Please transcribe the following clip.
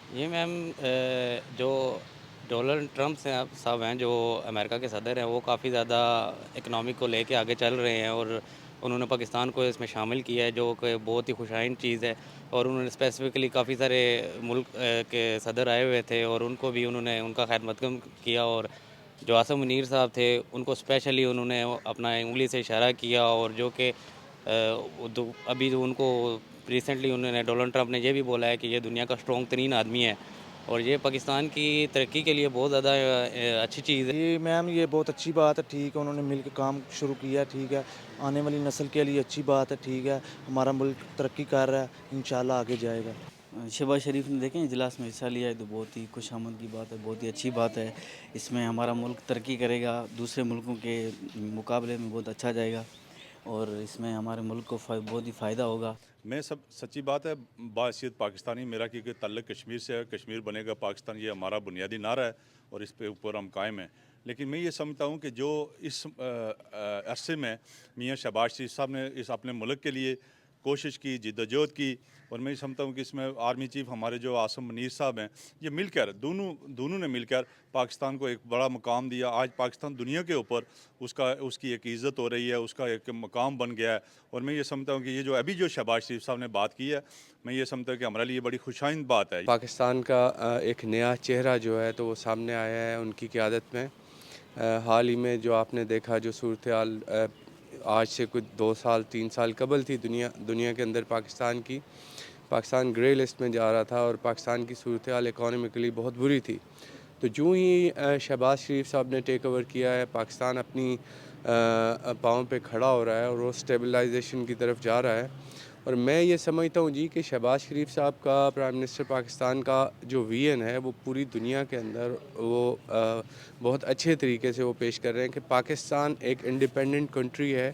ये मैम जो Donald Trump साहब हैं, जो अमेरिका के सदर हैं, वो काफ़ी ज़्यादा इकनॉमी को लेके आगे चल रहे हैं और उन्होंने पाकिस्तान को इसमें शामिल किया है, जो कि बहुत ही खुशाइन चीज़ है। और उन्होंने स्पेसिफ़िकली काफ़ी सारे मुल्क के सदर आए हुए थे और उनको भी उन्होंने उनका खैरमकदम किया। और जो आसिम मुनीर साहब थे, उनको स्पेशली उन्होंने अपना उँगली से इशारा किया। और जो कि अभी जो उनको रिसेंटली उन्होंने डोनाल्ड ट्रंप ने ये भी बोला है कि ये दुनिया का स्ट्रॉन्ग तरीन आदमी है और ये पाकिस्तान की तरक्की के लिए बहुत ज़्यादा अच्छी चीज़ है। जी मैम, ये बहुत अच्छी बात है, ठीक है, उन्होंने मिल के काम शुरू किया, ठीक है। आने वाली नस्ल के लिए अच्छी बात है, ठीक है। हमारा मुल्क तरक्की कर रहा है, इंशाल्लाह आगे जाएगा। शहबाज शरीफ ने देखें इजलास में हिस्सा लिया है तो बहुत ही खुशामद की बात है, बहुत ही अच्छी बात है। इसमें हमारा मुल्क तरक्की करेगा, दूसरे मुल्कों के मुकाबले में बहुत अच्छा जाएगा और इसमें हमारे मुल्क को बहुत ही फ़ायदा होगा। मैं सब सच्ची बात है, बाहैसियत पाकिस्तानी मेरा क्योंकि ताल्लुक कश्मीर से है, कश्मीर बनेगा पाकिस्तान, ये हमारा बुनियादी नारा है और इस पे ऊपर हम कायम हैं। लेकिन मैं ये समझता हूँ कि जो इस अरसे में मियाँ शहबाज शरीफ साहब ने इस अपने मुल्क के लिए कोशिश की, जिद्दोजहद की, और मैं समझता हूँ कि इसमें आर्मी चीफ हमारे जो आसिम मुनीर साहब हैं, ये मिलकर दोनों दोनों ने मिलकर पाकिस्तान को एक बड़ा मुकाम दिया। आज पाकिस्तान दुनिया के ऊपर उसकी एक इज़्ज़त हो रही है, उसका एक मकाम बन गया है। और मैं ये समझता हूँ कि ये जो अभी जो शहबाज शरीफ साहब ने बात की है, मैं ये समझता हूँ कि हमारे लिए बड़ी खुशाइंद बात है। पाकिस्तान का एक नया चेहरा जो है तो वो सामने आया है उनकी क़यादत में। हाल ही में जो आपने देखा जो सूरत-ए-हाल आज से कुछ 2 साल 3 साल कबल थी दुनिया दुनिया के अंदर पाकिस्तान ग्रे लिस्ट में जा रहा था और पाकिस्तान की सूरत-ए-हाल इकॉनॉमिकली बहुत बुरी थी। तो यूँ ही शहबाज शरीफ साहब ने टेक ओवर किया है, पाकिस्तान अपनी पाँव पे खड़ा हो रहा है और वो स्टेबलाइजेशन की तरफ जा रहा है। और मैं ये समझता हूँ जी कि शहबाज शरीफ साहब का प्राइम मिनिस्टर पाकिस्तान का जो विज़न है वो पूरी दुनिया के अंदर वो बहुत अच्छे तरीके से वो पेश कर रहे हैं कि पाकिस्तान एक इंडिपेंडेंट कंट्री है